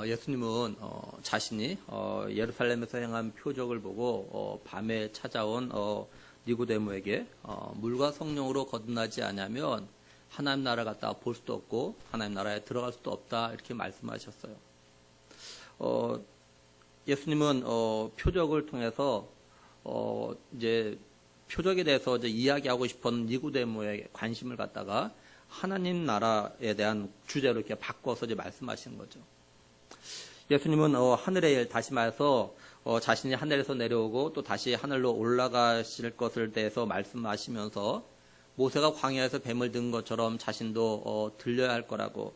예수님은 자신이 예루살렘에서 행한 표적을 보고 밤에 찾아온 니고데모에게 물과 성령으로 거듭나지 않으면 하나님 나라 갔다가 볼 수도 없고 하나님 나라에 들어갈 수도 없다 이렇게 말씀하셨어요. 예수님은 표적을 통해서 이제 표적에 대해서 이제 이야기하고 싶은 니고데모의 관심을 갖다가 하나님 나라에 대한 주제로 이렇게 바꿔서 이제 말씀하시는 거죠. 예수님은 하늘의 일, 다시 말해서 자신이 하늘에서 내려오고 또 다시 하늘로 올라가실 것을 대해서 말씀하시면서 모세가 광야에서 뱀을 든 것처럼 자신도 들려야 할 거라고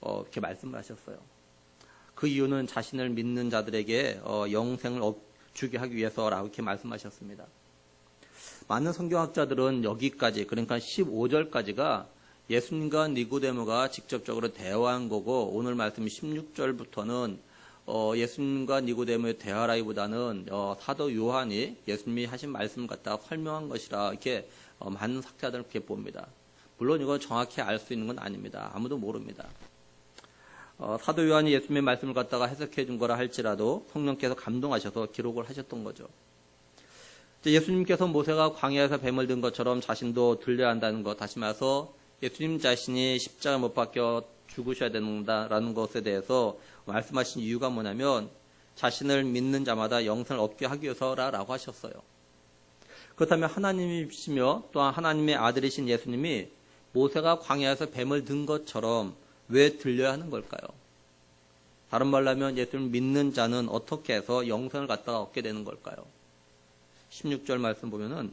이렇게 말씀을 하셨어요. 그 이유는 자신을 믿는 자들에게 영생을 주게 하기 위해서라고 이렇게 말씀하셨습니다. 많은 성경학자들은 여기까지, 그러니까 15절까지가 예수님과 니고데모가 직접적으로 대화한 거고, 오늘 말씀 16절부터는 예수님과 니고데모의 대화라기보다는 사도 요한이 예수님이 하신 말씀을 갖다가 설명한 것이라 이렇게 많은 학자들은 그렇게 봅니다. 물론 이거 정확히 알 수 있는 건 아닙니다. 아무도 모릅니다. 사도 요한이 예수님의 말씀을 갖다가 해석해 준 거라 할지라도 성령께서 감동하셔서 기록을 하셨던 거죠. 예수님께서 모세가 광야에서 뱀을 든 것처럼 자신도 들려야 한다는 것, 다시 말해서 예수님 자신이 십자가 못 박혀 죽으셔야 된다라는 것에 대해서 말씀하신 이유가 뭐냐면 자신을 믿는 자마다 영생을 얻게 하기 위해서라고 하셨어요. 그렇다면 하나님이시며 또한 하나님의 아들이신 예수님이 모세가 광야에서 뱀을 든 것처럼 왜 들려야 하는 걸까요? 다른 말로 하면 예수님을 믿는 자는 어떻게 해서 영생을 갖다가 얻게 되는 걸까요? 16절 말씀 보면은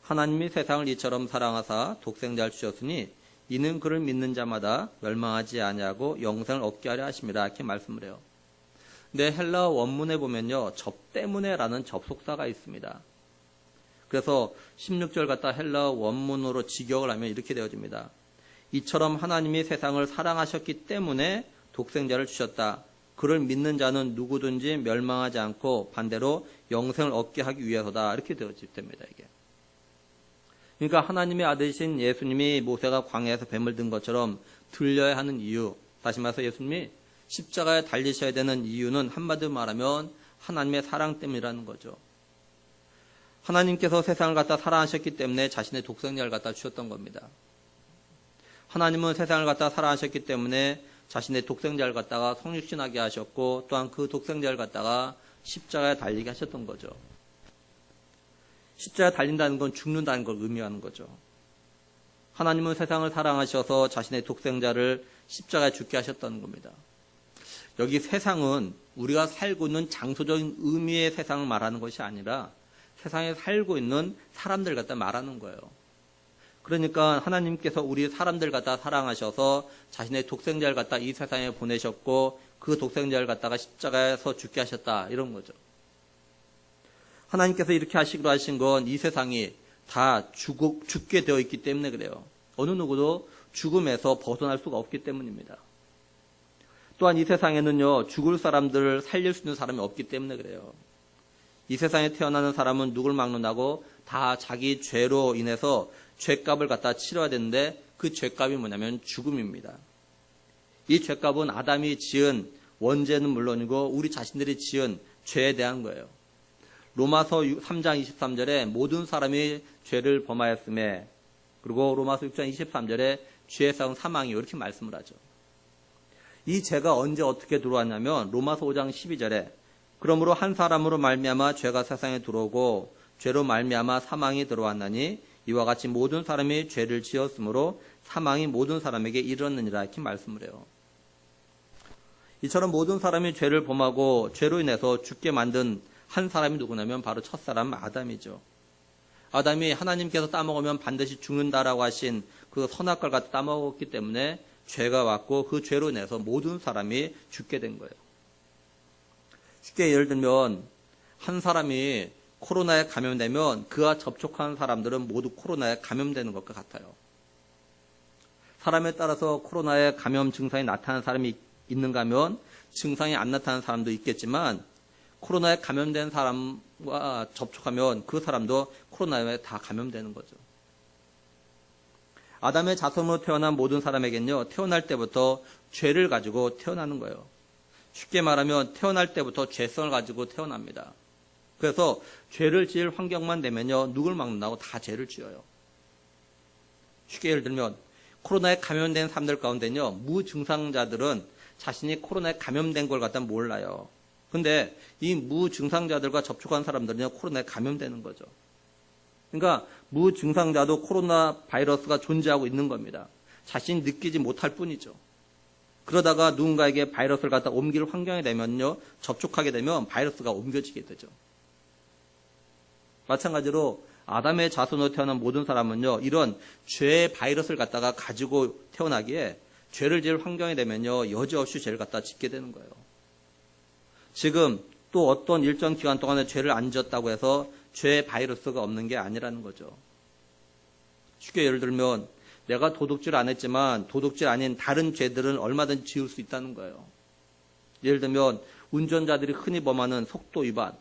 하나님이 세상을 이처럼 사랑하사 독생자를 주셨으니 이는 그를 믿는 자마다 멸망하지 아니하고 영생을 얻게 하려 하심이라 이렇게 말씀을 해요. 근데 헬라어 원문에 보면요, 접 때문에라는 접속사가 있습니다. 그래서 16절 갖다 헬라어 원문으로 직역을 하면 이렇게 되어집니다. 이처럼 하나님이 세상을 사랑하셨기 때문에 독생자를 주셨다. 그를 믿는 자는 누구든지 멸망하지 않고 반대로 영생을 얻게 하기 위해서다. 이렇게 되어집니다, 이게. 그러니까 하나님의 아들이신 예수님이 모세가 광야에서 뱀을 든 것처럼 들려야 하는 이유, 다시 말해서 예수님이 십자가에 달리셔야 되는 이유는 한마디로 말하면 하나님의 사랑 때문이라는 거죠. 하나님께서 세상을 갖다 사랑하셨기 때문에 자신의 독생자를 갖다 주셨던 겁니다. 하나님은 세상을 갖다 사랑하셨기 때문에 자신의 독생자를 갖다가 성육신하게 하셨고 또한 그 독생자를 갖다가 십자가에 달리게 하셨던 거죠. 십자가에 달린다는 건 죽는다는 걸 의미하는 거죠. 하나님은 세상을 사랑하셔서 자신의 독생자를 십자가에 죽게 하셨다는 겁니다. 여기 세상은 우리가 살고 있는 장소적인 의미의 세상을 말하는 것이 아니라 세상에 살고 있는 사람들 갖다 말하는 거예요. 그러니까 하나님께서 우리 사람들 갖다 사랑하셔서 자신의 독생자를 갖다 이 세상에 보내셨고 그 독생자를 갖다가 십자가에서 죽게 하셨다 이런 거죠. 하나님께서 이렇게 하시기로 하신 건 이 세상이 다 죽게 되어 있기 때문에 그래요. 어느 누구도 죽음에서 벗어날 수가 없기 때문입니다. 또한 이 세상에는요, 죽을 사람들을 살릴 수 있는 사람이 없기 때문에 그래요. 이 세상에 태어나는 사람은 누굴 막론하고 다 자기 죄로 인해서 죄값을 갖다 치러야 되는데 그 죄값이 뭐냐면 죽음입니다. 이 죄값은 아담이 지은 원죄는 물론이고 우리 자신들이 지은 죄에 대한 거예요. 로마서 3장 23절에 모든 사람이 죄를 범하였음에, 그리고 로마서 6장 23절에 죄에 싸운 사망이요 이렇게 말씀을 하죠. 이 죄가 언제 어떻게 들어왔냐면 로마서 5장 12절에 그러므로 한 사람으로 말미암아 죄가 세상에 들어오고 죄로 말미암아 사망이 들어왔나니 이와 같이 모든 사람이 죄를 지었으므로 사망이 모든 사람에게 이르렀느니라 이렇게 말씀을 해요. 이처럼 모든 사람이 죄를 범하고 죄로 인해서 죽게 만든 한 사람이 누구냐면 바로 첫사람 아담이죠. 아담이 하나님께서 따먹으면 반드시 죽는다라고 하신 그 선악과를 갖다 따먹었기 때문에 죄가 왔고 그 죄로 인해서 모든 사람이 죽게 된 거예요. 쉽게 예를 들면 한 사람이 코로나에 감염되면 그와 접촉한 사람들은 모두 코로나에 감염되는 것과 같아요. 사람에 따라서 코로나에 감염 증상이 나타나는 사람이 있는가 하면 증상이 안 나타나는 사람도 있겠지만 코로나에 감염된 사람과 접촉하면 그 사람도 코로나에 다 감염되는 거죠. 아담의 자손으로 태어난 모든 사람에겐요, 태어날 때부터 죄를 가지고 태어나는 거예요. 쉽게 말하면 태어날 때부터 죄성을 가지고 태어납니다. 그래서 죄를 지을 환경만 되면요, 누굴 막는다고 다 죄를 지어요. 쉽게 예를 들면 코로나에 감염된 사람들 가운데는요, 무증상자들은 자신이 코로나에 감염된 걸 갖다 몰라요. 근데 이 무증상자들과 접촉한 사람들은요, 코로나에 감염되는 거죠. 그러니까 무증상자도 코로나 바이러스가 존재하고 있는 겁니다. 자신이 느끼지 못할 뿐이죠. 그러다가 누군가에게 바이러스를 갖다 옮길 환경이 되면요, 접촉하게 되면 바이러스가 옮겨지게 되죠. 마찬가지로 아담의 자손으로 태어난 모든 사람은요, 이런 죄의 바이러스를 갖다가 가지고 태어나기에 죄를 지을 환경이 되면요, 여지없이 죄를 갖다 짓게 되는 거예요. 지금 또 어떤 일정 기간 동안에 죄를 안 지었다고 해서 죄의 바이러스가 없는 게 아니라는 거죠. 쉽게 예를 들면 내가 도둑질 안 했지만 도둑질 아닌 다른 죄들은 얼마든지 지을 수 있다는 거예요. 예를 들면 운전자들이 흔히 범하는 속도 위반,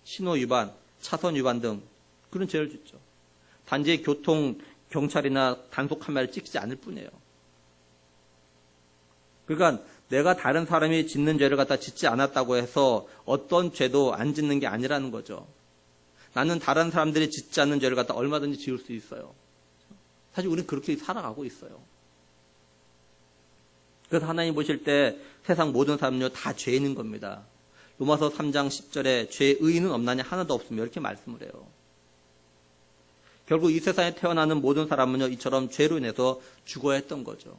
신호 위반, 차선 위반 등 그런 죄를 짓죠. 단지 교통 경찰이나 단속 카메라를 찍지 않을 뿐이에요. 그러니까 내가 다른 사람이 짓는 죄를 갖다 짓지 않았다고 해서 어떤 죄도 안 짓는 게 아니라는 거죠. 나는 다른 사람들이 짓지 않는 죄를 갖다 얼마든지 지을 수 있어요. 사실 우리는 그렇게 살아가고 있어요. 그래서 하나님 보실 때 세상 모든 사람은요, 다 죄인인 겁니다. 로마서 3장 10절에 죄의 의인은 없나니 하나도 없으며 이렇게 말씀을 해요. 결국 이 세상에 태어나는 모든 사람은요, 이처럼 죄로 인해서 죽어야 했던 거죠.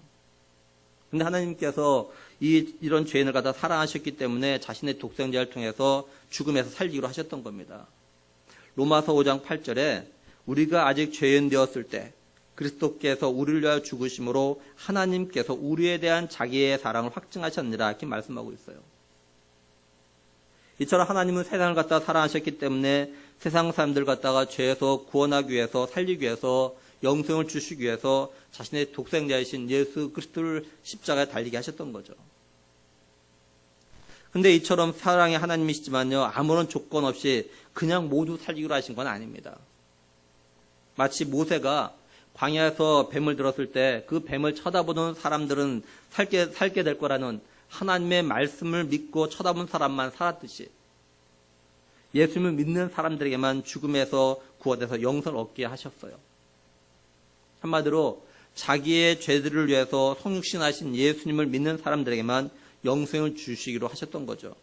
근데 하나님께서 이런 죄인을 갖다 사랑하셨기 때문에 자신의 독생자를 통해서 죽음에서 살리기로 하셨던 겁니다. 로마서 5장 8절에 우리가 아직 죄인 되었을 때 그리스도께서 우리를 위하여 죽으심으로 하나님께서 우리에 대한 자기의 사랑을 확증하셨느라 이렇게 말씀하고 있어요. 이처럼 하나님은 세상을 갖다 사랑하셨기 때문에 세상 사람들 갖다가 죄에서 구원하기 위해서 살리기 위해서 영생을 주시기 위해서 자신의 독생자이신 예수 그리스도를 십자가에 달리게 하셨던 거죠. 근데 이처럼 사랑의 하나님이시지만요, 아무런 조건 없이 그냥 모두 살리기로 하신 건 아닙니다. 마치 모세가 광야에서 뱀을 들었을 때 그 뱀을 쳐다보는 사람들은 살게 될 거라는 하나님의 말씀을 믿고 쳐다본 사람만 살았듯이 예수님을 믿는 사람들에게만 죽음에서 구원해서 영생을 얻게 하셨어요. 한마디로 자기의 죄들을 위해서 성육신하신 예수님을 믿는 사람들에게만 영생을 주시기로 하셨던 거죠.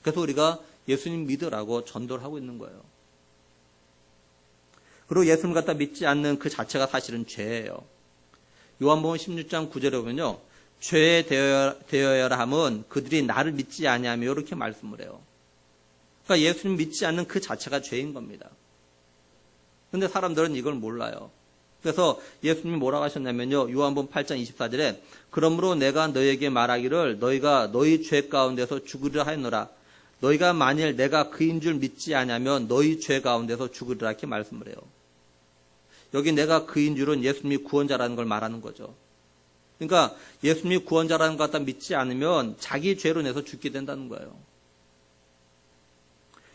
그래서 우리가 예수님 믿으라고 전도를 하고 있는 거예요. 그리고 예수님을 갖다 믿지 않는 그 자체가 사실은 죄예요. 요한복음 16장 9절에 보면요, 죄에 되어야 함은 그들이 나를 믿지 아니하며 이렇게 말씀을 해요. 그러니까 예수님 믿지 않는 그 자체가 죄인 겁니다. 그런데 사람들은 이걸 몰라요. 그래서 예수님이 뭐라고 하셨냐면요, 요한복음 8장 24절에 그러므로 내가 너희에게 말하기를 너희가 너희 죄 가운데서 죽으리라 하였노라. 너희가 만일 내가 그인 줄 믿지 않으면 너희 죄 가운데서 죽으리라 이렇게 말씀을 해요. 여기 내가 그인 줄은 예수님이 구원자라는 걸 말하는 거죠. 그러니까 예수님이 구원자라는 것 갖다 믿지 않으면 자기 죄로 인해서 죽게 된다는 거예요.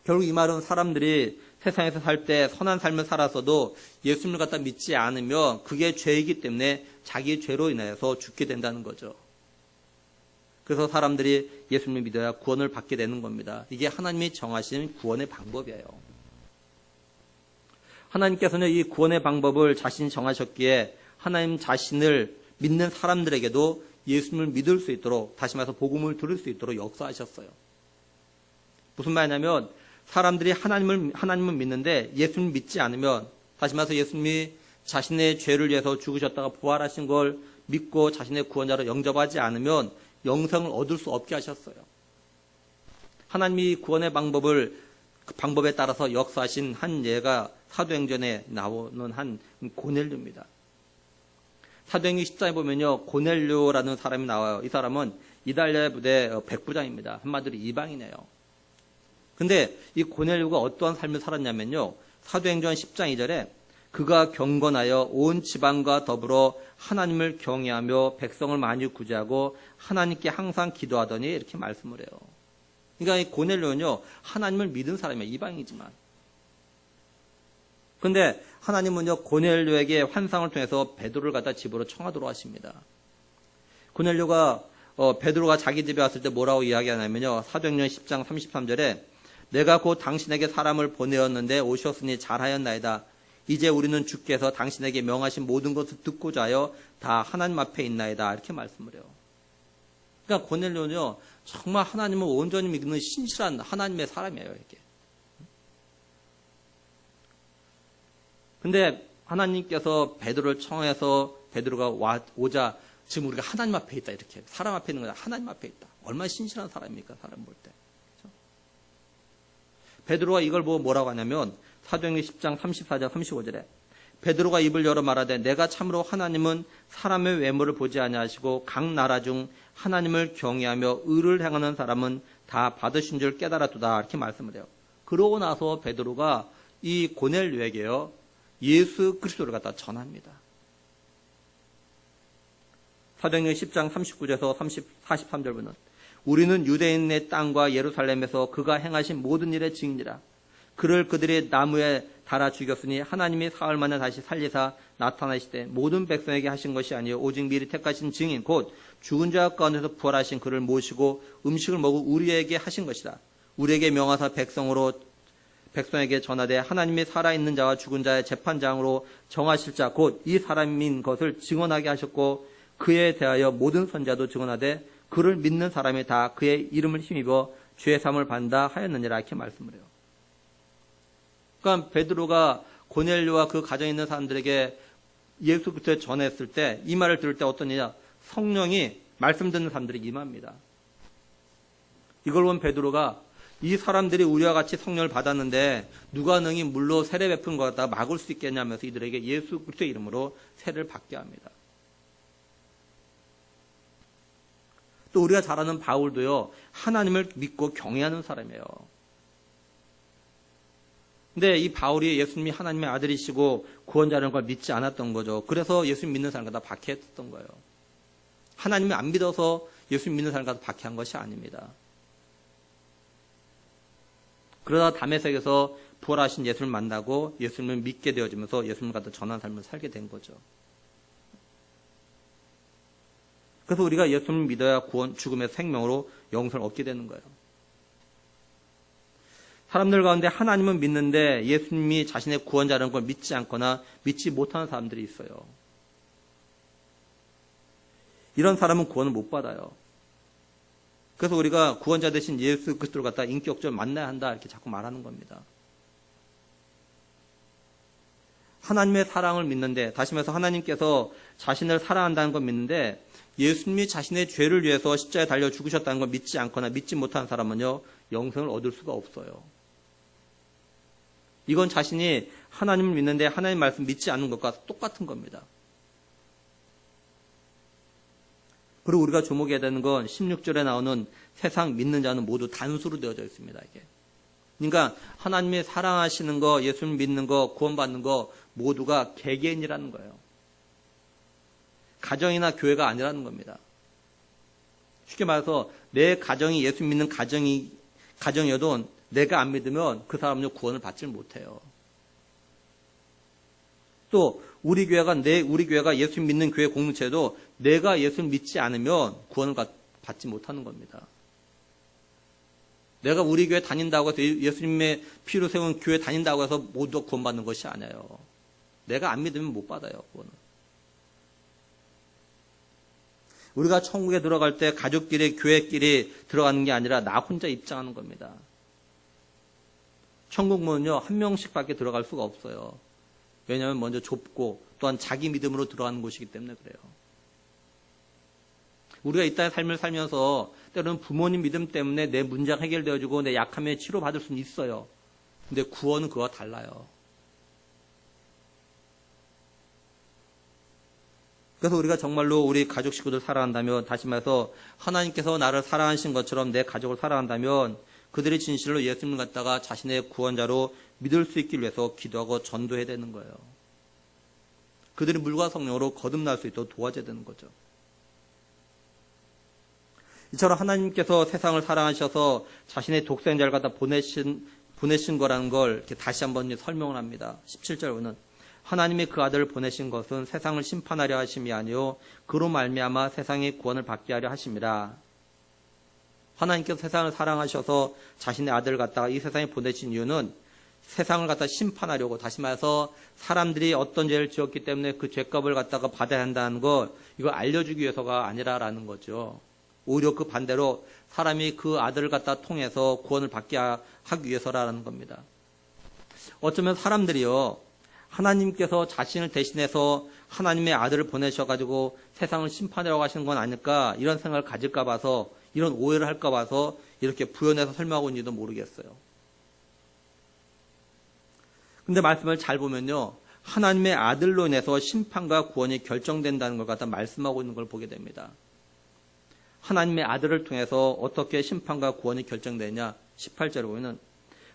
결국 이 말은 사람들이 세상에서 살 때 선한 삶을 살아서도 예수님을 갖다 믿지 않으면 그게 죄이기 때문에 자기 죄로 인해서 죽게 된다는 거죠. 그래서 사람들이 예수님을 믿어야 구원을 받게 되는 겁니다. 이게 하나님이 정하신 구원의 방법이에요. 하나님께서는 이 구원의 방법을 자신이 정하셨기에 하나님 자신을 믿는 사람들에게도 예수님을 믿을 수 있도록, 다시 말해서 복음을 들을 수 있도록 역사하셨어요. 무슨 말이냐면 사람들이 하나님을 믿는데 예수님을 믿지 않으면, 다시 말해서 예수님이 자신의 죄를 위해서 죽으셨다가 부활하신 걸 믿고 자신의 구원자로 영접하지 않으면 영생을 얻을 수 없게 하셨어요. 하나님이 구원의 그 방법에 따라서 역사하신 한 예가 사도행전에 나오는 한 고넬료입니다. 사도행전 10장에 보면요, 고넬료라는 사람이 나와요. 이 사람은 이달리아 부대 백부장입니다. 한마디로 이방이네요. 근데 이 고넬료가 어떠한 삶을 살았냐면요, 사도행전 10장 2절에 그가 경건하여 온 지방과 더불어 하나님을 경외하며 백성을 많이 구제하고 하나님께 항상 기도하더니 이렇게 말씀을 해요. 그러니까 이 고넬료는요, 하나님을 믿은 사람이에요. 이방이지만. 근데 하나님은요, 고넬료에게 환상을 통해서 베드로를 갖다 집으로 청하도록 하십니다. 고넬료가 베드로가 자기 집에 왔을 때 뭐라고 이야기하냐면요. 사도행전 10장 33절에 내가 곧 당신에게 사람을 보내었는데 오셨으니 잘하였나이다. 이제 우리는 주께서 당신에게 명하신 모든 것을 듣고자 하여 다 하나님 앞에 있나이다. 이렇게 말씀을 해요. 그러니까 고넬료는요. 정말 하나님을 온전히 믿는 신실한 하나님의 사람이에요. 이렇게. 근데 하나님께서 베드로를 청해서 베드로가 오자 지금 우리가 하나님 앞에 있다. 이렇게. 사람 앞에 있는 거야. 하나님 앞에 있다. 얼마나 신실한 사람입니까? 사람 볼 때. 그렇죠? 베드로가 이걸 보고 뭐라고 하냐면 사도행전 10장 34절 35절에 베드로가 입을 열어 말하되 내가 참으로 하나님은 사람의 외모를 보지 아니하시고 각 나라 중 하나님을 경외하며 의를 행하는 사람은 다 받으신 줄 깨달았도다. 이렇게 말씀을 해요. 그러고 나서 베드로가 이 고넬료에게요. 예수 그리스도를 갖다 전합니다. 사도행전 10장 39절에서 43절부는 우리는 유대인의 땅과 예루살렘에서 그가 행하신 모든 일의 증인이라. 그를 그들이 나무에 달아 죽였으니 하나님이 사흘 만에 다시 살리사 나타나시되 모든 백성에게 하신 것이 아니요 오직 미리 택하신 증인 곧 죽은 자 가운데서 부활하신 그를 모시고 음식을 먹고 우리에게 하신 것이다. 우리에게 명하사 백성에게 전하되 하나님이 살아있는 자와 죽은 자의 재판장으로 정하실 자 곧 이 사람인 것을 증언하게 하셨고 그에 대하여 모든 선자도 증언하되 그를 믿는 사람이 다 그의 이름을 힘입어 죄 사함을 받는다 하였느니라. 이렇게 말씀을 해요. 그러니까 베드로가 고넬료와 그 가정에 있는 사람들에게 예수 그리스도를 전했을 때 이 말을 들을 때 어떤 일이냐? 성령이 말씀 듣는 사람들이 임합니다. 이걸 본 베드로가 이 사람들이 우리와 같이 성령을 받았는데 누가 능히 물로 세례 베푼 것 갖다가 막을 수 있겠냐면서 이들에게 예수 그리스도의 이름으로 세례를 받게 합니다. 또 우리가 잘 아는 바울도요. 하나님을 믿고 경외하는 사람이에요. 근데 이 바울이 예수님이 하나님의 아들이시고 구원자라는 걸 믿지 않았던 거죠. 그래서 예수님 믿는 사람과 다 박해했던 거예요. 하나님을 안 믿어서 예수님 믿는 사람과 다 박해한 것이 아닙니다. 그러다 다메섹에서 부활하신 예수님을 만나고 예수님을 믿게 되어지면서 예수님을 갖다 전한 삶을 살게 된 거죠. 그래서 우리가 예수님을 믿어야 구원, 죽음의 생명으로 영생을 얻게 되는 거예요. 사람들 가운데 하나님은 믿는데 예수님이 자신의 구원자라는 걸 믿지 않거나 믿지 못하는 사람들이 있어요. 이런 사람은 구원을 못 받아요. 그래서 우리가 구원자 대신 예수 그리스도를 갖다 인격적으로 만나야 한다 이렇게 자꾸 말하는 겁니다. 하나님의 사랑을 믿는데 다시 말해서 하나님께서 자신을 사랑한다는 걸 믿는데 예수님이 자신의 죄를 위해서 십자가에 달려 죽으셨다는 걸 믿지 않거나 믿지 못하는 사람은요 영생을 얻을 수가 없어요. 이건 자신이 하나님을 믿는데 하나님 말씀 믿지 않는 것과 똑같은 겁니다. 그리고 우리가 주목해야 되는 건 16절에 나오는 세상 믿는 자는 모두 단수로 되어져 있습니다. 이게. 그러니까 하나님이 사랑하시는 거, 예수님 믿는 거, 구원받는 거 모두가 개개인이라는 거예요. 가정이나 교회가 아니라는 겁니다. 쉽게 말해서 내 가정이 예수 믿는 가정이어도 내가 안 믿으면 그 사람은 구원을 받지 못해요. 또 우리 교회가 예수 믿는 교회 공동체도 내가 예수를 믿지 않으면 구원을 받지 못하는 겁니다. 내가 우리 교회 다닌다고 해서 예수님의 피로 세운 교회 다닌다고 해서 모두 구원받는 것이 아니에요. 내가 안 믿으면 못 받아요, 구원을. 우리가 천국에 들어갈 때 가족끼리, 교회끼리 들어가는 게 아니라 나 혼자 입장하는 겁니다. 천국 문은요, 한 명씩밖에 들어갈 수가 없어요. 왜냐하면 먼저 좁고 또한 자기 믿음으로 들어가는 곳이기 때문에 그래요. 우리가 이 땅의 삶을 살면서 때로는 부모님 믿음 때문에 내 문제가 해결되어지고 내 약함에 치료받을 수는 있어요. 근데 구원은 그와 달라요. 그래서 우리가 정말로 우리 가족 식구들 사랑한다면, 다시 말해서 하나님께서 나를 사랑하신 것처럼 내 가족을 사랑한다면 그들이 진실로 예수님을 갖다가 자신의 구원자로 믿을 수 있기 위해서 기도하고 전도해야 되는 거예요. 그들이 물과 성령으로 거듭날 수 있도록 도와줘야 되는 거죠. 이처럼 하나님께서 세상을 사랑하셔서 자신의 독생자를 갖다 보내신 거라는 걸 이렇게 다시 한번 설명을 합니다. 17절에는 하나님이 그 아들을 보내신 것은 세상을 심판하려 하심이 아니요 그로 말미암아 세상의 구원을 받게 하려 하심이라. 하나님께서 세상을 사랑하셔서 자신의 아들을 갖다가 이 세상에 보내신 이유는 세상을 갖다 심판하려고, 다시 말해서 사람들이 어떤 죄를 지었기 때문에 그 죄값을 갖다가 받아야 한다는 거, 이걸 알려주기 위해서가 아니라라는 거죠. 오히려 그 반대로 사람이 그 아들을 갖다 통해서 구원을 받게 하기 위해서라는 겁니다. 어쩌면 사람들이요, 하나님께서 자신을 대신해서 하나님의 아들을 보내셔가지고 세상을 심판하려고 하시는 건 아닐까, 이런 생각을 가질까 봐서, 이런 오해를 할까 봐서 이렇게 부연해서 설명하고 있는지도 모르겠어요. 근데 말씀을 잘 보면요, 하나님의 아들로 인해서 심판과 구원이 결정된다는 걸 갖다 말씀하고 있는 걸 보게 됩니다. 하나님의 아들을 통해서 어떻게 심판과 구원이 결정되냐? 18절에 보면은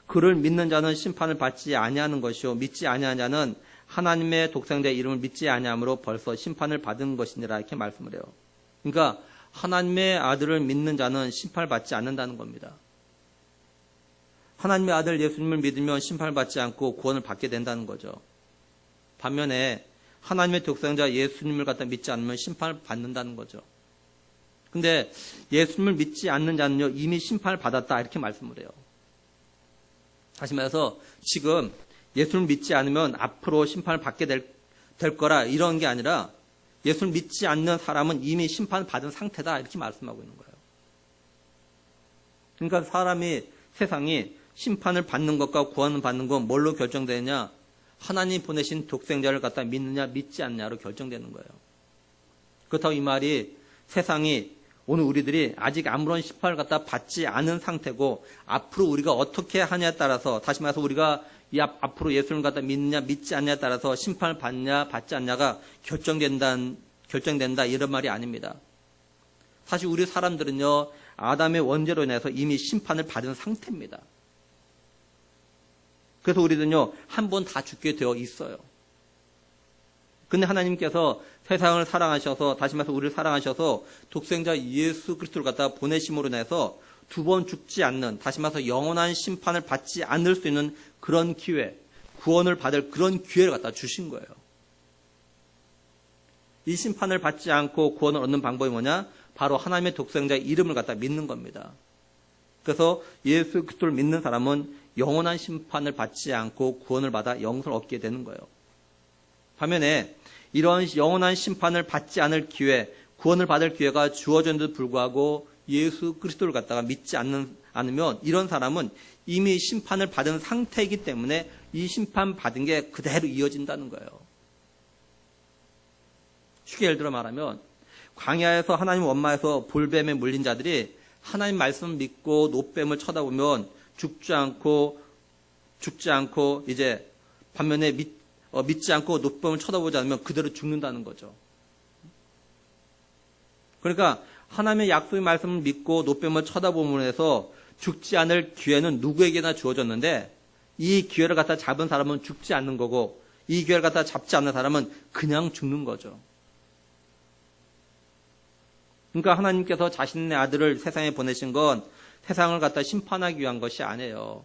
그를 믿는 자는 심판을 받지 아니하는 것이요 믿지 아니하는 자는 하나님의 독생자의 이름을 믿지 아니함으로 벌써 심판을 받은 것이니라, 이렇게 말씀을 해요. 그러니까 하나님의 아들을 믿는 자는 심판을 받지 않는다는 겁니다. 하나님의 아들 예수님을 믿으면 심판을 받지 않고 구원을 받게 된다는 거죠. 반면에 하나님의 독생자 예수님을 갖다 믿지 않으면 심판을 받는다는 거죠. 근데 예수님을 믿지 않는 자는요, 이미 심판을 받았다, 이렇게 말씀을 해요. 다시 말해서 지금 예수를 믿지 않으면 앞으로 심판을 받게 될 거라, 이런 게 아니라 예수를 믿지 않는 사람은 이미 심판을 받은 상태다, 이렇게 말씀하고 있는 거예요. 그러니까 세상이 심판을 받는 것과 구원을 받는 건 뭘로 결정되느냐? 하나님 보내신 독생자를 갖다 믿느냐 믿지 않느냐로 결정되는 거예요. 그렇다고 이 말이 세상이 오늘 우리들이 아직 아무런 심판을 갖다 받지 않은 상태고 앞으로 우리가 어떻게 하냐에 따라서, 다시 말해서 우리가 앞으로 예수님을 갖다 믿느냐 믿지 않느냐에 따라서 심판을 받냐 받지 않냐가 결정된다, 이런 말이 아닙니다. 사실 우리 사람들은요, 아담의 원죄로 인해서 이미 심판을 받은 상태입니다. 그래서 우리는요, 한 번 다 죽게 되어 있어요. 근데 하나님께서 세상을 사랑하셔서, 다시 말해서 우리를 사랑하셔서 독생자 예수 그리스도를 갖다 보내심으로 인해서 두 번 죽지 않는, 다시 말해서 영원한 심판을 받지 않을 수 있는 그런 기회, 구원을 받을 그런 기회를 갖다 주신 거예요. 이 심판을 받지 않고 구원을 얻는 방법이 뭐냐? 바로 하나님의 독생자의 이름을 갖다 믿는 겁니다. 그래서 예수 그리스도를 믿는 사람은 영원한 심판을 받지 않고 구원을 받아 영생을 얻게 되는 거예요. 반면에 이런 영원한 심판을 받지 않을 기회, 구원을 받을 기회가 주어졌는데도 불구하고 예수 그리스도를 갖다가 믿지 않으면 이런 사람은 이미 심판을 받은 상태이기 때문에 이 심판 받은 게 그대로 이어진다는 거예요. 쉽게 예를 들어 말하면 광야에서 하나님 원망에서 볼뱀에 물린 자들이 하나님 말씀을 믿고 노뱀을 쳐다보면 죽지 않고 이제 반면에 믿지 않고 노뱀을 쳐다보지 않으면 그대로 죽는다는 거죠. 그러니까 하나님의 약속의 말씀을 믿고 노뱀을 쳐다봄으로 해서 죽지 않을 기회는 누구에게나 주어졌는데 이 기회를 갖다 잡은 사람은 죽지 않는 거고 이 기회를 갖다 잡지 않는 사람은 그냥 죽는 거죠. 그러니까 하나님께서 자신의 아들을 세상에 보내신 건 세상을 갖다 심판하기 위한 것이 아니에요.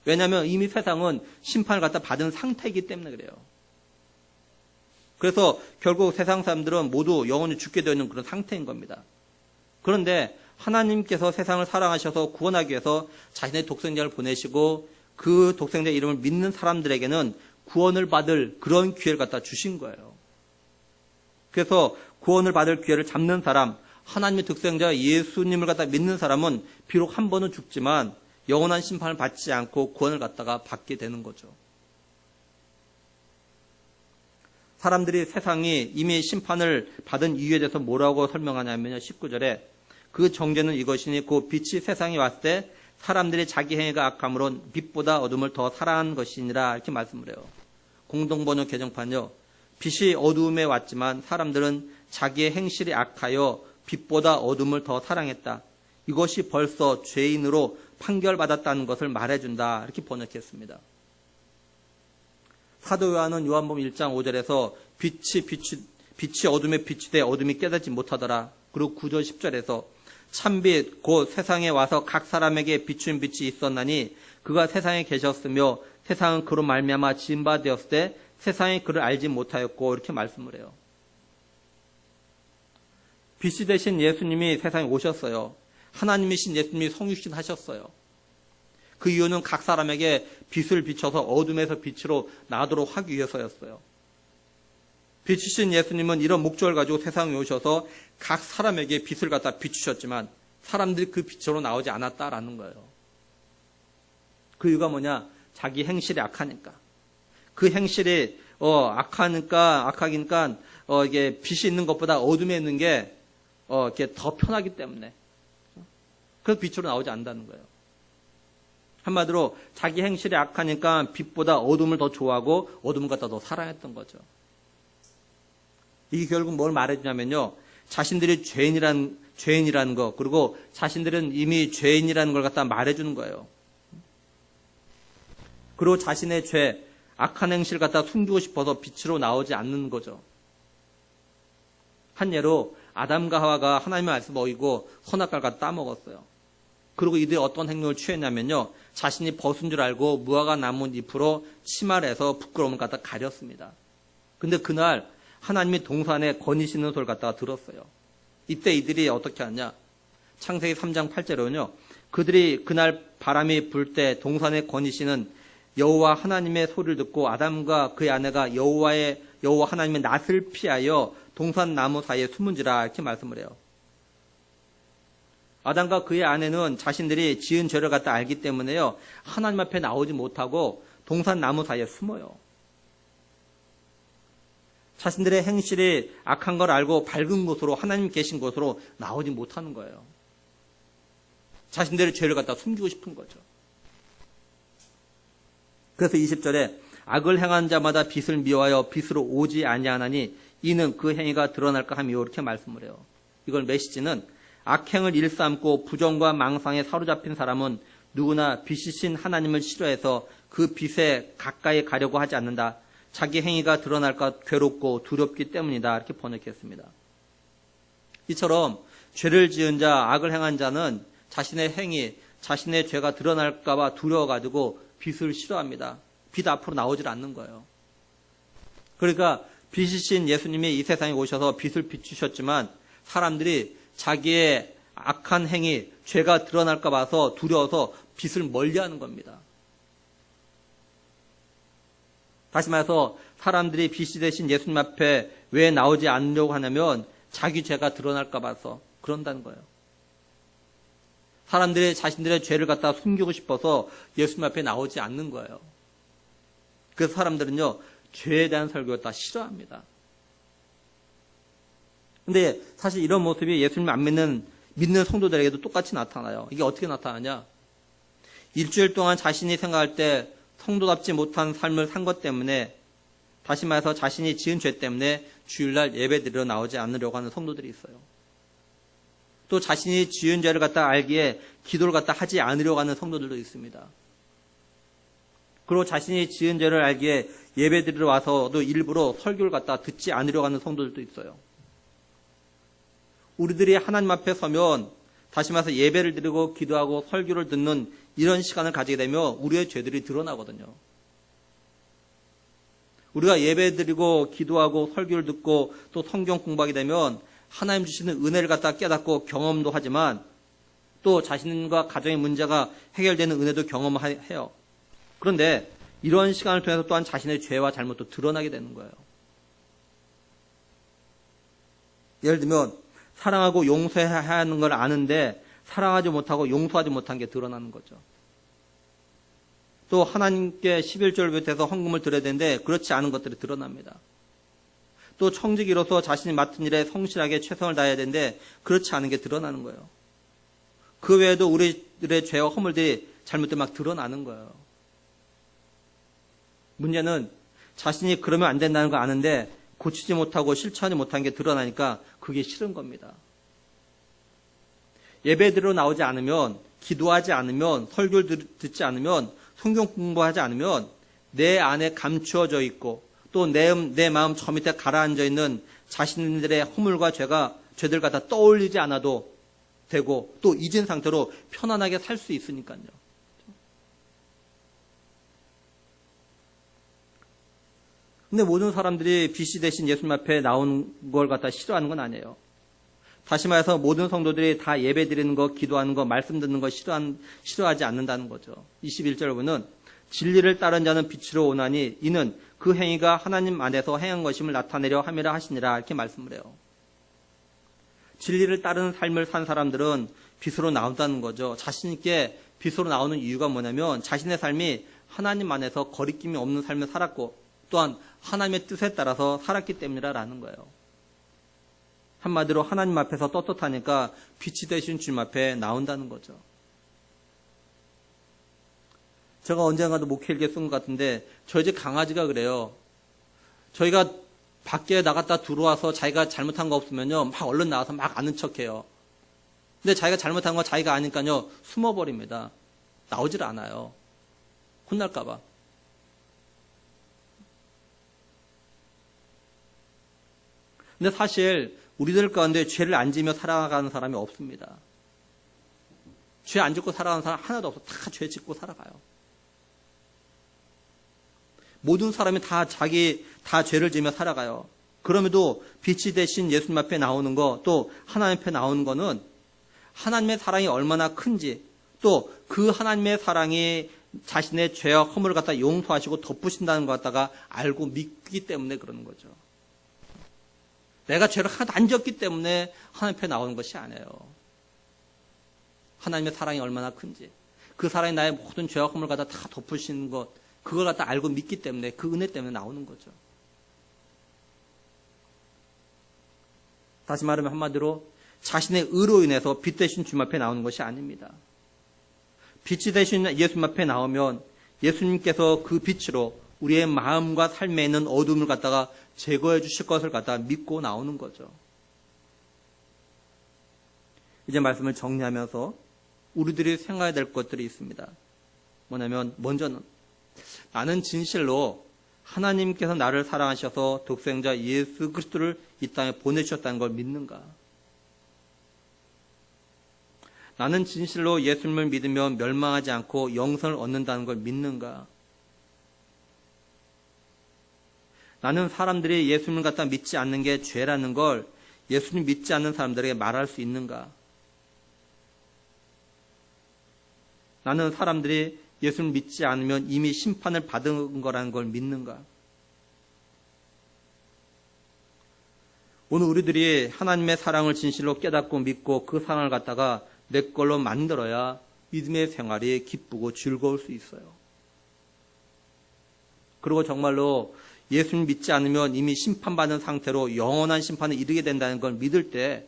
왜냐하면 이미 세상은 심판을 갖다 받은 상태이기 때문에 그래요. 그래서 결국 세상 사람들은 모두 영원히 죽게 되는 그런 상태인 겁니다. 그런데 하나님께서 세상을 사랑하셔서 구원하기 위해서 자신의 독생자를 보내시고 그 독생자 이름을 믿는 사람들에게는 구원을 받을 그런 기회를 갖다 주신 거예요. 그래서 구원을 받을 기회를 잡는 사람, 하나님의 독생자 예수님을 갖다 믿는 사람은 비록 한 번은 죽지만 영원한 심판을 받지 않고 구원을 갖다가 받게 되는 거죠. 사람들이 세상이 이미 심판을 받은 이유에 대해서 뭐라고 설명하냐면요. 19절에 그 정죄는 이것이니 그 빛이 세상에 왔을 때 사람들이 자기 행위가 악함으로 빛보다 어둠을 더 사랑한 것이니라, 이렇게 말씀을 해요. 공동번역 개정판요. 빛이 어두움에 왔지만 사람들은 자기의 행실이 악하여 빛보다 어둠을 더 사랑했다. 이것이 벌써 죄인으로 판결받았다는 것을 말해준다, 이렇게 번역했습니다. 사도 요한은 요한복음 1장 5절에서 빛이 어둠에 비추되 어둠이 깨닫지 못하더라. 그리고 9절 10절에서 참빛 곧 세상에 와서 각 사람에게 비춘 빛이 있었나니 그가 세상에 계셨으며 세상은 그로 말미암아 지은 바 되었을 때 세상이 그를 알지 못하였고 이렇게 말씀을 해요. 빛이 되신 예수님이 세상에 오셨어요. 하나님이신 예수님이 성육신 하셨어요. 그 이유는 각 사람에게 빛을 비춰서 어둠에서 빛으로 나도록 하기 위해서였어요. 빛이신 예수님은 이런 목적을 가지고 세상에 오셔서 각 사람에게 빛을 갖다 비추셨지만 사람들이 그 빛으로 나오지 않았다라는 거예요. 그 이유가 뭐냐? 자기 행실이 악하니까. 그 행실이 악하니까 이게 빛이 있는 것보다 어둠에 있는 게 이렇게 더 편하기 때문에 그래서 빛으로 나오지 않는다는 거예요. 한마디로 자기 행실이 악하니까 빛보다 어둠을 더 좋아하고 어둠을 갖다 더 사랑했던 거죠. 이게 결국 뭘 말해주냐면요. 자신들이 죄인이라는 거, 그리고 자신들은 이미 죄인이라는 걸 갖다 말해주는 거예요. 그리고 자신의 죄, 악한 행실을 갖다 숨기고 싶어서 빛으로 나오지 않는 거죠. 한 예로 아담과 하와가 하나님의 말씀을 어기고 선악과를 갖다 따먹었어요. 그리고 이들이 어떤 행동을 취했냐면요. 자신이 벗은 줄 알고 무화과 나무 잎으로 치마를 해서 부끄러움을 갖다 가렸습니다. 근데 그날 하나님이 동산에 거니시는 소리를 갖다가 들었어요. 이때 이들이 어떻게 하냐? 창세기 3장 8절에는요. 그들이 그날 바람이 불 때 동산에 거니시는 여호와 하나님의 소리를 듣고 아담과 그의 아내가 여호와 하나님의 낯을 피하여 동산 나무 사이에 숨은지라 이렇게 말씀을 해요. 아담과 그의 아내는 자신들이 지은 죄를 갖다 알기 때문에요. 하나님 앞에 나오지 못하고 동산 나무 사이에 숨어요. 자신들의 행실이 악한 걸 알고 밝은 곳으로 하나님 계신 곳으로 나오지 못하는 거예요. 자신들의 죄를 갖다 숨기고 싶은 거죠. 그래서 20절에 악을 행한 자마다 빛을 미워하여 빛으로 오지 아니하나니 이는 그 행위가 드러날까 하며 이렇게 말씀을 해요. 이걸 메시지는 악행을 일삼고 부정과 망상에 사로잡힌 사람은 누구나 빛이신 하나님을 싫어해서 그 빛에 가까이 가려고 하지 않는다. 자기 행위가 드러날까 괴롭고 두렵기 때문이다. 이렇게 번역했습니다. 이처럼 죄를 지은 자, 악을 행한 자는 자신의 행위, 자신의 죄가 드러날까 봐 두려워가지고 빛을 싫어합니다. 빛 앞으로 나오질 않는 거예요. 그러니까 빛이신 예수님이 이 세상에 오셔서 빛을 비추셨지만 사람들이 자기의 악한 행위, 죄가 드러날까 봐서 두려워서 빛을 멀리하는 겁니다. 다시 말해서 사람들이 빛이 되신 예수님 앞에 왜 나오지 않으려고 하냐면 자기 죄가 드러날까 봐서 그런다는 거예요. 사람들이 자신들의 죄를 갖다 숨기고 싶어서 예수님 앞에 나오지 않는 거예요. 그래서 사람들은요, 죄에 대한 설교를 다 싫어합니다. 근데 사실 이런 모습이 예수님 안 믿는 성도들에게도 똑같이 나타나요. 이게 어떻게 나타나냐? 일주일 동안 자신이 생각할 때 성도답지 못한 삶을 산 것 때문에, 다시 말해서 자신이 지은 죄 때문에 주일날 예배드리러 나오지 않으려고 하는 성도들이 있어요. 또 자신이 지은 죄를 갖다 알기에 기도를 갖다 하지 않으려고 하는 성도들도 있습니다. 그리고 자신이 지은 죄를 알기에 예배드리러 와서도 일부러 설교를 갖다 듣지 않으려고 하는 성도들도 있어요. 우리들이 하나님 앞에 서면, 다시 말해서 예배를 드리고 기도하고 설교를 듣는 이런 시간을 가지게 되면 우리의 죄들이 드러나거든요. 우리가 예배 드리고 기도하고 설교를 듣고 또 성경 공부하게 되면 하나님 주시는 은혜를 갖다 깨닫고 경험도 하지만 또 자신과 가정의 문제가 해결되는 은혜도 경험해요. 그런데 이런 시간을 통해서 또한 자신의 죄와 잘못도 드러나게 되는 거예요. 예를 들면 사랑하고 용서해야 하는 걸 아는데 사랑하지 못하고 용서하지 못한 게 드러나는 거죠. 또 하나님께 11조를 비롯해서 헌금을 드려야 되는데 그렇지 않은 것들이 드러납니다. 또 청지기로서 자신이 맡은 일에 성실하게 최선을 다해야 되는데 그렇지 않은 게 드러나는 거예요. 그 외에도 우리들의 죄와 허물들이 잘못된 막 드러나는 거예요. 문제는 자신이 그러면 안 된다는 거 아는데 고치지 못하고 실천하지 못한 게 드러나니까 그게 싫은 겁니다. 예배드리러 나오지 않으면, 기도하지 않으면, 설교를 듣지 않으면, 성경 공부하지 않으면 내 안에 감추어져 있고 또 내 마음 저 밑에 가라앉아 있는 자신들의 허물과 죄들 갖다 떠올리지 않아도 되고 또 잊은 상태로 편안하게 살 수 있으니까요. 근데 모든 사람들이 빛이 되신 예수님 앞에 나온 걸 갖다 싫어하는 건 아니에요. 다시 말해서 모든 성도들이 다 예배 드리는 거, 기도하는 거, 말씀 듣는 거 싫어하지 않는다는 거죠. 21절 보면 진리를 따른 자는 빛으로 오나니 이는 그 행위가 하나님 안에서 행한 것임을 나타내려 함이라 하시니라, 이렇게 말씀을 해요. 진리를 따르는 삶을 산 사람들은 빛으로 나온다는 거죠. 자신 있게 빛으로 나오는 이유가 뭐냐면 자신의 삶이 하나님 안에서 거리낌이 없는 삶을 살았고 또한 하나님의 뜻에 따라서 살았기 때문이라는 거예요. 한마디로 하나님 앞에서 떳떳하니까 빛이 되신 주님 앞에 나온다는 거죠. 제가 언젠가도 목회일기에 쓴 것 같은데 저희 집 강아지가 그래요. 저희가 밖에 나갔다 들어와서 자기가 잘못한 거 없으면요 막 얼른 나와서 막 아는 척해요. 근데 자기가 잘못한 거 자기가 아니까요 숨어버립니다. 나오질 않아요. 혼날까 봐. 근데 사실 우리들 가운데 죄를 안 지며 살아가는 사람이 없습니다. 죄 안 짓고 살아가는 사람 하나도 없어. 다 죄 짓고 살아가요. 모든 사람이 다 죄를 지며 살아가요. 그럼에도 빛이 되신 예수님 앞에 나오는 거, 또 하나님 앞에 나오는 거는 하나님의 사랑이 얼마나 큰지, 또 그 하나님의 사랑이 자신의 죄와 허물을 갖다 용서하시고 덮으신다는 것 갖다가 알고 믿기 때문에 그러는 거죠. 내가 죄를 하나도 안 지었기 때문에 하나님 앞에 나오는 것이 아니에요. 하나님의 사랑이 얼마나 큰지, 그 사랑이 나의 모든 죄와 허물을 갖다 다 덮으시는 것, 그걸 갖다 알고 믿기 때문에 그 은혜 때문에 나오는 거죠. 다시 말하면 한마디로 자신의 의로 인해서 빛 되신 주님 앞에 나오는 것이 아닙니다. 빛이 되신 예수님 앞에 나오면 예수님께서 그 빛으로 우리의 마음과 삶에 있는 어둠을 갖다가 제거해 주실 것을 갖다 믿고 나오는 거죠. 이제 말씀을 정리하면서 우리들이 생각해야 될 것들이 있습니다. 뭐냐면 먼저는 나는 진실로 하나님께서 나를 사랑하셔서 독생자 예수 그리스도를 이 땅에 보내주셨다는 걸 믿는가? 나는 진실로 예수님을 믿으며 멸망하지 않고 영생을 얻는다는 걸 믿는가? 나는 사람들이 예수님을 갖다 믿지 않는 게 죄라는 걸 예수님 믿지 않는 사람들에게 말할 수 있는가? 나는 사람들이 예수를 믿지 않으면 이미 심판을 받은 거라는 걸 믿는가? 오늘 우리들이 하나님의 사랑을 진실로 깨닫고 믿고 그 사랑을 갖다가 내 걸로 만들어야 믿음의 생활이 기쁘고 즐거울 수 있어요. 그리고 정말로 예수를 믿지 않으면 이미 심판받은 상태로 영원한 심판에 이르게 된다는 걸 믿을 때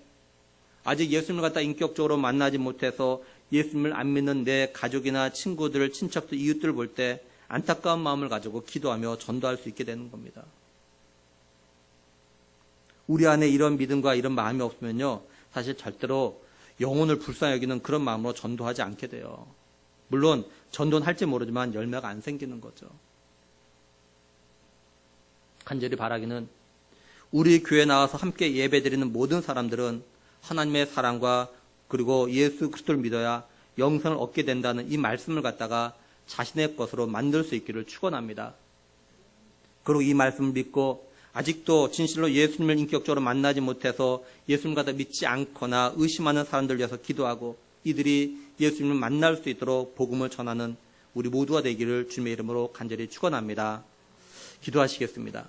아직 예수님을 갖다 인격적으로 만나지 못해서 예수님을 안 믿는 내 가족이나 친구들, 친척들, 이웃들을 볼 때 안타까운 마음을 가지고 기도하며 전도할 수 있게 되는 겁니다. 우리 안에 이런 믿음과 이런 마음이 없으면요, 사실 절대로 영혼을 불쌍히 여기는 그런 마음으로 전도하지 않게 돼요. 물론 전도는 할지 모르지만 열매가 안 생기는 거죠. 간절히 바라기는 우리 교회에 나와서 함께 예배드리는 모든 사람들은 하나님의 사랑과 그리고 예수 그리스도를 믿어야 영생을 얻게 된다는 이 말씀을 갖다가 자신의 것으로 만들 수 있기를 축원합니다. 그리고 이 말씀을 믿고 아직도 진실로 예수님을 인격적으로 만나지 못해서 예수님 갖다 믿지 않거나 의심하는 사람들 위해서 기도하고 이들이 예수님을 만날 수 있도록 복음을 전하는 우리 모두가 되기를 주님의 이름으로 간절히 축원합니다. 기도하시겠습니다.